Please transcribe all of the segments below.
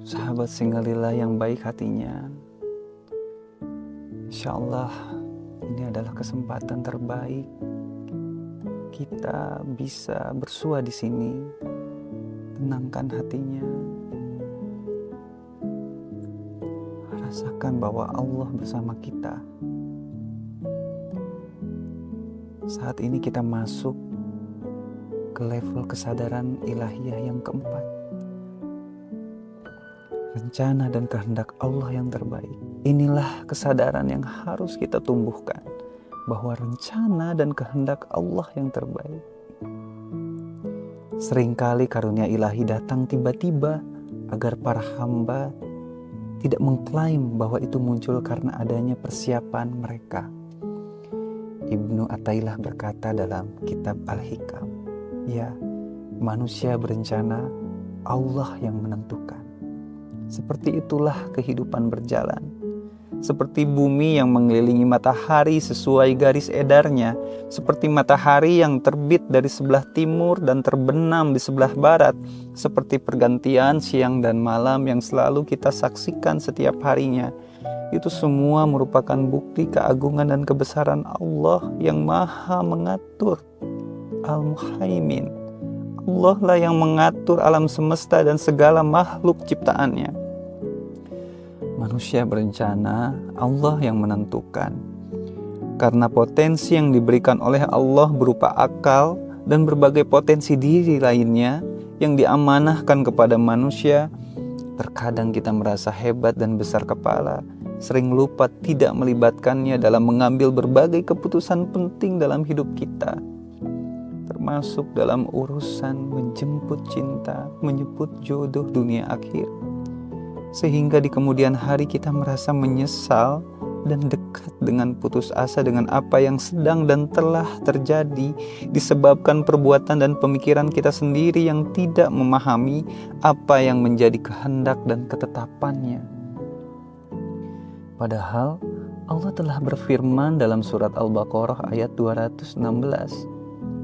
sahabat Singgalilah yang baik hatinya. Insya Allah ini adalah kesempatan terbaik kita bisa bersua di sini. Tenangkan hatinya. Rasakan bahwa Allah bersama kita. Saat ini kita masuk ke level kesadaran ilahiyah yang keempat. Rencana dan kehendak Allah yang terbaik. Inilah kesadaran yang harus kita tumbuhkan, bahwa rencana dan kehendak Allah yang terbaik. Seringkali karunia ilahi datang tiba-tiba agar para hamba tidak mengklaim bahwa itu muncul karena adanya persiapan mereka. Ibnu Athaillah berkata dalam kitab Al-Hikam, ya, manusia berencana, Allah yang menentukan. Seperti itulah kehidupan berjalan. Seperti bumi yang mengelilingi matahari sesuai garis edarnya, seperti matahari yang terbit dari sebelah timur dan terbenam di sebelah barat, seperti pergantian siang dan malam yang selalu kita saksikan setiap harinya. Itu semua merupakan bukti keagungan dan kebesaran Allah yang maha mengatur. Al-Muhaimin. Allah lah yang mengatur alam semesta dan segala makhluk ciptaannya. Manusia berencana, Allah yang menentukan. Karena potensi yang diberikan oleh Allah berupa akal dan berbagai potensi diri lainnya yang diamanahkan kepada manusia, terkadang kita merasa hebat dan besar kepala, sering lupa tidak melibatkannya dalam mengambil berbagai keputusan penting dalam hidup kita, termasuk dalam urusan menjemput cinta, menyebut jodoh dunia akhir. Sehingga di kemudian hari kita merasa menyesal dan dekat dengan putus asa dengan apa yang sedang dan telah terjadi, disebabkan perbuatan dan pemikiran kita sendiri yang tidak memahami apa yang menjadi kehendak dan ketetapannya. Padahal Allah telah berfirman dalam surat Al-Baqarah ayat 216,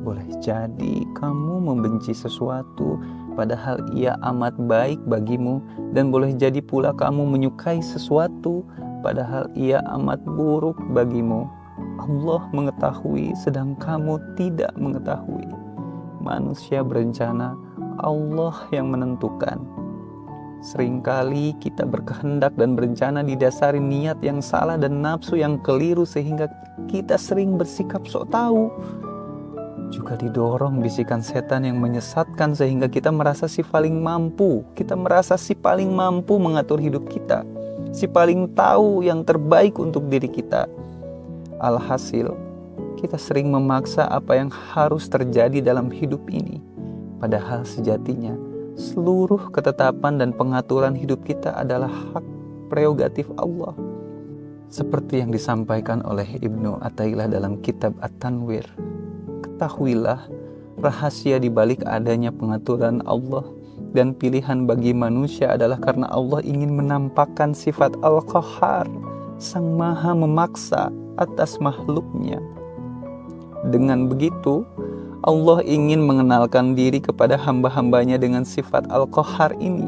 boleh jadi kamu membenci sesuatu padahal ia amat baik bagimu, dan boleh jadi pula kamu menyukai sesuatu padahal ia amat buruk bagimu. Allah mengetahui sedang kamu tidak mengetahui. Manusia berencana, Allah yang menentukan. Seringkali kita berkehendak dan berencana didasari niat yang salah dan nafsu yang keliru, sehingga kita sering bersikap sok tahu. Juga didorong bisikan setan yang menyesatkan sehingga kita merasa si paling mampu. Kita merasa si paling mampu mengatur hidup kita, si paling tahu yang terbaik untuk diri kita. Alhasil, kita sering memaksa apa yang harus terjadi dalam hidup ini. Padahal sejatinya, seluruh ketetapan dan pengaturan hidup kita adalah hak prerogatif Allah. Seperti yang disampaikan oleh Ibnu Athaillah dalam kitab At-Tanwir. Ketahuilah, rahasia di balik adanya pengaturan Allah dan pilihan bagi manusia adalah karena Allah ingin menampakkan sifat Al-Qahhar, Sang Maha Memaksa atas makhluknya. Dengan begitu, Allah ingin mengenalkan diri kepada hamba-hambanya dengan sifat Al-Qahhar ini.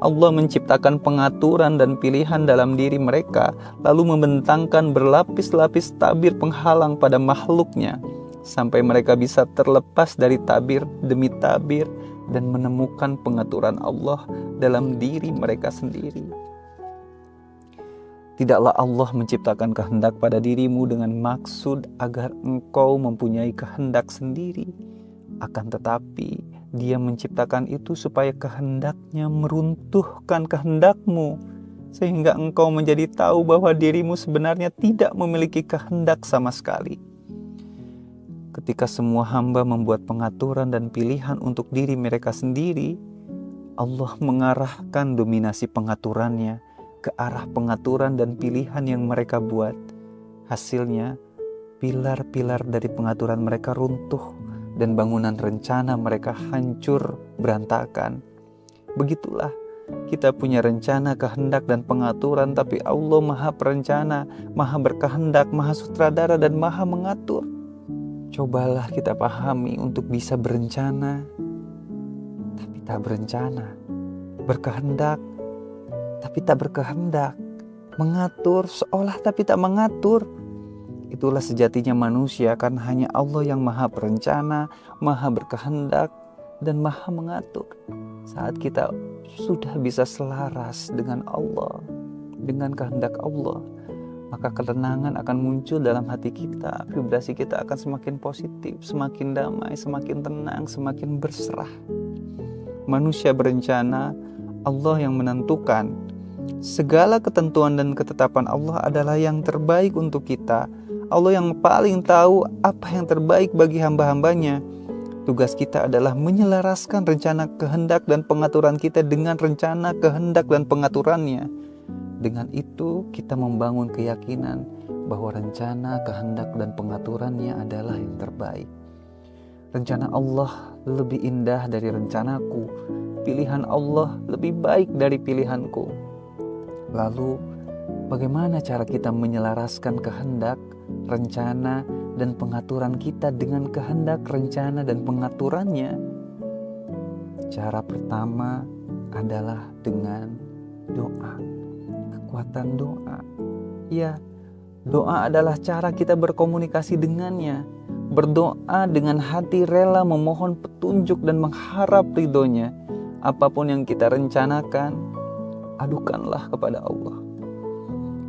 Allah menciptakan pengaturan dan pilihan dalam diri mereka, lalu membentangkan berlapis-lapis tabir penghalang pada makhluknya, sampai mereka bisa terlepas dari tabir demi tabir dan menemukan pengaturan Allah dalam diri mereka sendiri. Tidaklah Allah menciptakan kehendak pada dirimu dengan maksud agar engkau mempunyai kehendak sendiri. Akan tetapi, Dia menciptakan itu supaya kehendaknya meruntuhkan kehendakmu, sehingga engkau menjadi tahu bahwa dirimu sebenarnya tidak memiliki kehendak sama sekali. Ketika semua hamba membuat pengaturan dan pilihan untuk diri mereka sendiri, Allah mengarahkan dominasi pengaturannya ke arah pengaturan dan pilihan yang mereka buat. Hasilnya, pilar-pilar dari pengaturan mereka runtuh dan bangunan rencana mereka hancur berantakan. Begitulah, kita punya rencana, kehendak, dan pengaturan, tapi Allah Maha Perencana, Maha Berkehendak, Maha Sutradara, dan Maha Mengatur. Cobalah kita pahami untuk bisa berencana, tapi tak berencana, berkehendak, tapi tak berkehendak, mengatur seolah tapi tak mengatur. Itulah sejatinya manusia, karena hanya Allah yang maha berencana, maha berkehendak, dan maha mengatur. Saat kita sudah bisa selaras dengan Allah, dengan kehendak Allah, maka ketenangan akan muncul dalam hati kita. Vibrasi kita akan semakin positif, semakin damai, semakin tenang, semakin berserah. Manusia berencana, Allah yang menentukan. Segala ketentuan dan ketetapan Allah adalah yang terbaik untuk kita. Allah yang paling tahu apa yang terbaik bagi hamba-hambanya. Tugas kita adalah menyelaraskan rencana, kehendak, dan pengaturan kita dengan rencana, kehendak, dan pengaturannya. Dengan itu kita membangun keyakinan bahwa rencana, kehendak, dan pengaturannya adalah yang terbaik. Rencana Allah lebih indah dari rencanaku. Pilihan Allah lebih baik dari pilihanku. Lalu, bagaimana cara kita menyelaraskan kehendak, rencana, dan pengaturan kita dengan kehendak, rencana, dan pengaturannya? Cara pertama adalah dengan doa. Kekuatan doa. Ya, doa adalah cara kita berkomunikasi dengannya. Berdoa dengan hati rela memohon petunjuk dan mengharap ridhonya. Apapun yang kita rencanakan, adukanlah kepada Allah.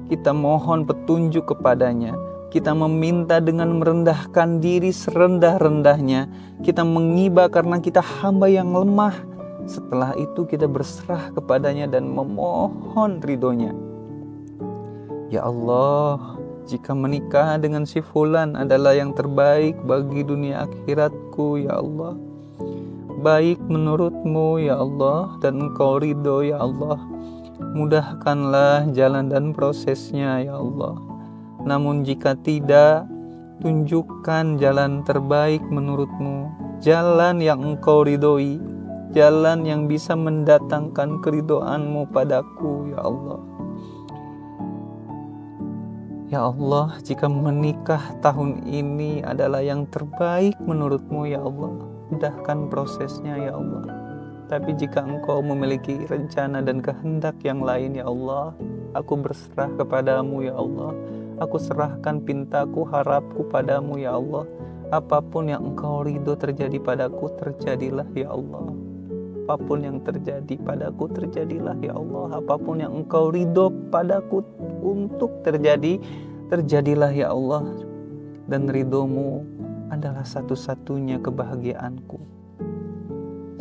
Kita mohon petunjuk kepadanya. Kita meminta dengan merendahkan diri serendah-rendahnya. Kita mengibah karena kita hamba yang lemah. Setelah itu kita berserah kepadanya dan memohon ridhonya. Ya Allah, jika menikah dengan si fulan adalah yang terbaik bagi dunia akhiratku, ya Allah. Baik menurutmu, ya Allah, dan Engkau ridho, ya Allah. Mudahkanlah jalan dan prosesnya, ya Allah. Namun jika tidak, tunjukkan jalan terbaik menurutmu, jalan yang Engkau ridhoi, jalan yang bisa mendatangkan keridhoanmu padaku, ya Allah. Ya Allah, jika menikah tahun ini adalah yang terbaik menurutmu, ya Allah, mudahkan prosesnya, ya Allah. Tapi jika Engkau memiliki rencana dan kehendak yang lain, ya Allah, aku berserah kepadamu, ya Allah. Aku serahkan pintaku, harapku padamu, ya Allah. Apapun yang Engkau ridho terjadi padaku, terjadilah, ya Allah. Apapun yang terjadi padaku, terjadilah, ya Allah. Apapun yang Engkau ridho padaku untuk terjadi, terjadilah, ya Allah. Dan ridhomu adalah satu-satunya kebahagiaanku.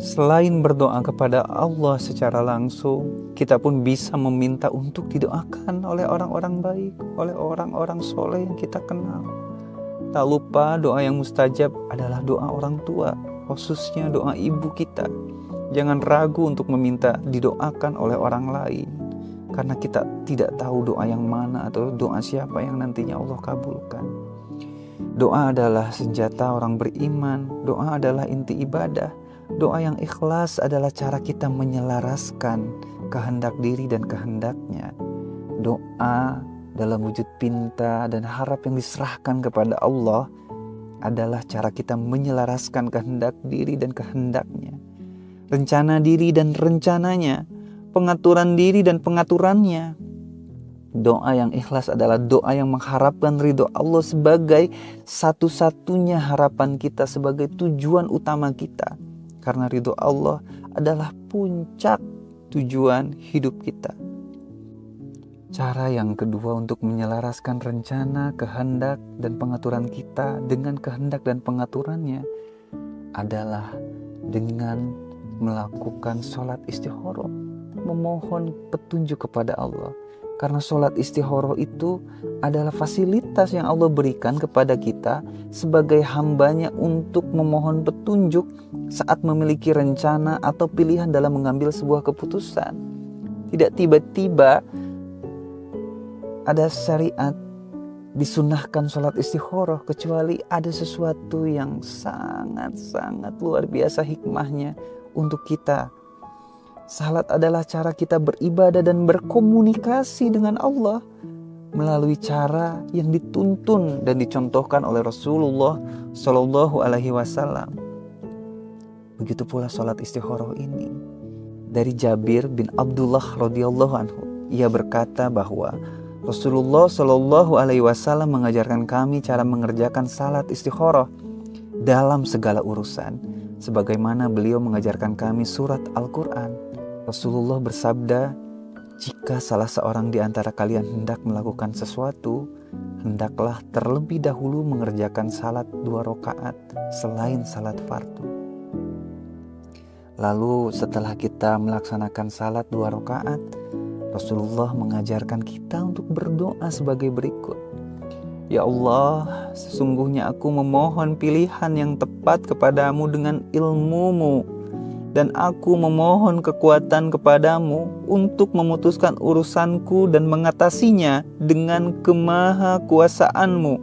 Selain berdoa kepada Allah secara langsung, kita pun bisa meminta untuk didoakan oleh orang-orang baik, oleh orang-orang soleh yang kita kenal. Tak lupa doa yang mustajab adalah doa orang tua, khususnya doa ibu kita. Jangan ragu untuk meminta didoakan oleh orang lain, karena kita tidak tahu doa yang mana atau doa siapa yang nantinya Allah kabulkan. Doa adalah senjata orang beriman, doa adalah inti ibadah. Doa yang ikhlas adalah cara kita menyelaraskan kehendak diri dan kehendaknya. Doa dalam wujud pinta dan harap yang diserahkan kepada Allah adalah cara kita menyelaraskan kehendak diri dan kehendaknya. Rencana diri dan rencananya, pengaturan diri dan pengaturannya. Doa yang ikhlas adalah doa yang mengharapkan ridho Allah sebagai satu-satunya harapan kita, sebagai tujuan utama kita. Karena ridho Allah adalah puncak tujuan hidup kita. Cara yang kedua untuk menyelaraskan rencana, kehendak, dan pengaturan kita dengan kehendak dan pengaturannya adalah dengan melakukan sholat istikharah, memohon petunjuk kepada Allah. Karena sholat istikharah itu adalah fasilitas yang Allah berikan kepada kita sebagai hambanya untuk memohon petunjuk saat memiliki rencana atau pilihan dalam mengambil sebuah keputusan. Tidak tiba-tiba ada syariat disunahkan sholat istikharah, kecuali ada sesuatu yang sangat-sangat luar biasa hikmahnya untuk kita. Salat adalah cara kita beribadah dan berkomunikasi dengan Allah melalui cara yang dituntun dan dicontohkan oleh Rasulullah Shallallahu Alaihi Wasallam. Begitu pula sholat istikharah ini Dari Jabir bin Abdullah radhiyallahu anhu, ia berkata bahwa Rasulullah Shallallahu alaihi wasallam mengajarkan kami cara mengerjakan salat istikharah dalam segala urusan, sebagaimana beliau mengajarkan kami surat Al-Quran. Rasulullah bersabda, jika salah seorang di antara kalian hendak melakukan sesuatu, hendaklah terlebih dahulu mengerjakan salat 2 rakaat selain salat fardu. Lalu setelah kita melaksanakan salat 2 rakaat, Rasulullah mengajarkan kita untuk berdoa sebagai berikut. Ya Allah, sesungguhnya aku memohon pilihan yang tepat kepadamu dengan ilmu-Mu, dan aku memohon kekuatan kepadamu untuk memutuskan urusanku dan mengatasinya dengan kemahakuasaan-Mu.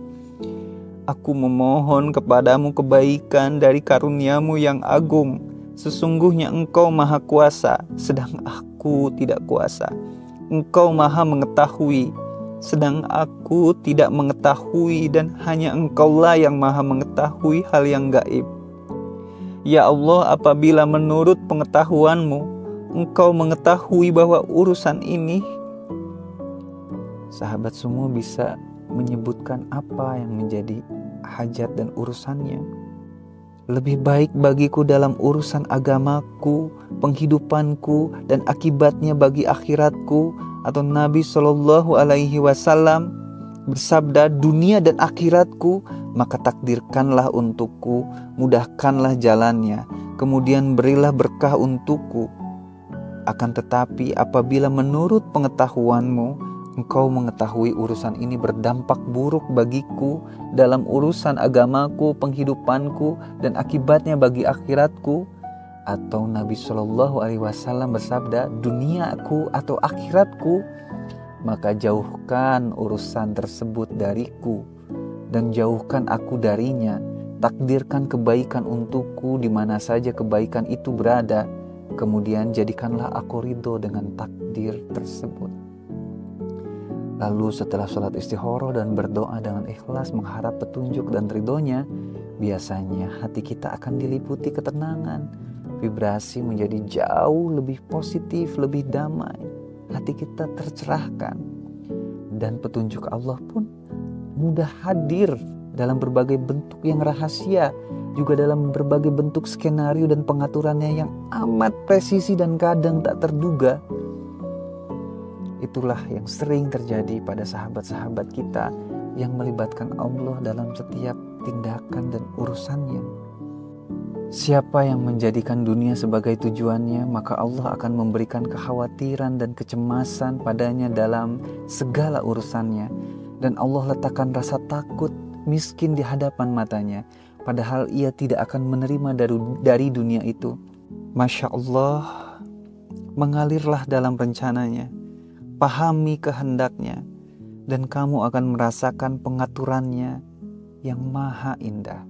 Aku memohon kepadamu kebaikan dari karunia-Mu yang agung. Sesungguhnya Engkau maha kuasa, sedang aku tidak kuasa. Engkau maha mengetahui, sedang aku tidak mengetahui, dan hanya Engkaulah yang maha mengetahui hal yang gaib. Ya Allah, apabila menurut pengetahuan-Mu, Engkau mengetahui bahwa urusan ini, sahabat semua bisa menyebutkan apa yang menjadi hajat dan urusannya. Lebih baik bagiku dalam urusan agamaku, penghidupanku, dan akibatnya bagi akhiratku. Atau Nabi Shallallahu alaihi wasallam bersabda, dunia dan akhiratku, maka takdirkanlah untukku, mudahkanlah jalannya, kemudian berilah berkah untukku. Akan tetapi apabila menurut pengetahuan-Mu, Engkau mengetahui urusan ini berdampak buruk bagiku dalam urusan agamaku, penghidupanku, dan akibatnya bagi akhiratku. Atau Nabi Shallallahu alaihi wasallam bersabda, duniaku atau akhiratku, maka jauhkan urusan tersebut dariku dan jauhkan aku darinya. Takdirkan kebaikan untukku di mana saja kebaikan itu berada, kemudian jadikanlah aku ridho dengan takdir tersebut. Lalu setelah sholat istikharah dan berdoa dengan ikhlas mengharap petunjuk dan ridhonya, biasanya hati kita akan diliputi ketenangan. Vibrasi menjadi jauh lebih positif, lebih damai. Hati kita tercerahkan. Dan petunjuk Allah pun mudah hadir dalam berbagai bentuk yang rahasia, juga dalam berbagai bentuk skenario dan pengaturannya yang amat presisi dan kadang tak terduga. Itulah yang sering terjadi pada sahabat-sahabat kita yang melibatkan Allah dalam setiap tindakan dan urusannya. Siapa yang menjadikan dunia sebagai tujuannya, maka Allah akan memberikan kekhawatiran dan kecemasan padanya dalam segala urusannya. Dan Allah letakkan rasa takut, miskin di hadapan matanya, padahal ia tidak akan menerima dari dunia itu. Masya Allah, mengalirlah dalam rencananya. Pahami kehendaknya, dan kamu akan merasakan pengaturannya yang maha indah.